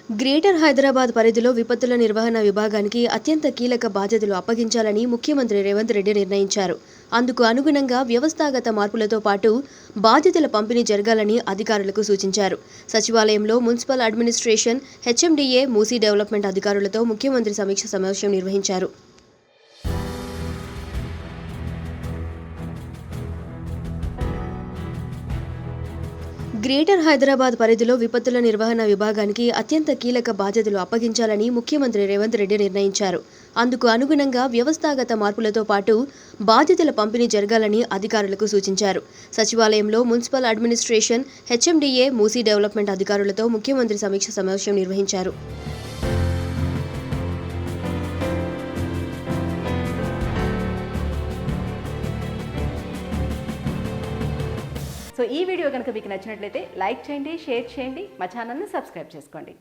Greater Hyderabad పరిధిలో విపత్తుల నిర్వహణ విభాగానికి అత్యంత కీలక బాధ్యతలు అప్పగించాలని ముఖ్యమంత్రి రేవంత్ రెడ్డి నిర్ణయించారు. అందుకు అనుగుణంగా వ్యవస్థాగత మార్పులతో పాటు బాధ్యతల పంపిణీ జరగాలని అధికారులకు సూచించారు. సచివాలయంలో municipal administration, HMDA, Musi development అధికారులతో ముఖ్యమంత్రి సమీక్ష సమావేశం నిర్వహించారు. గ్రేటర్ హైదరాబాద్ పరిధిలో విపత్తుల నిర్వహణ విభాగానికి అత్యంత కీలక బాధ్యతలు అప్పగించాలని ముఖ్యమంత్రి రేవంత్ రెడ్డి నిర్ణయించారు. అందుకు అనుగుణంగా వ్యవస్థాగత మార్పులతో పాటు బాధ్యతల పంపిణీ జరగాలని అధికారులకు సూచించారు. సచివాలయంలో municipal administration, HMDA, Musi development అధికారులతో ముఖ్యమంత్రి సమీక్ష సమావేశం నిర్వహించారు. సో ఈ వీడియో కనుక మీకు నచ్చినట్లయితే లైక్ చేయండి, షేర్ చేయండి, మా ఛానల్ని సబ్స్క్రైబ్ చేసుకోండి.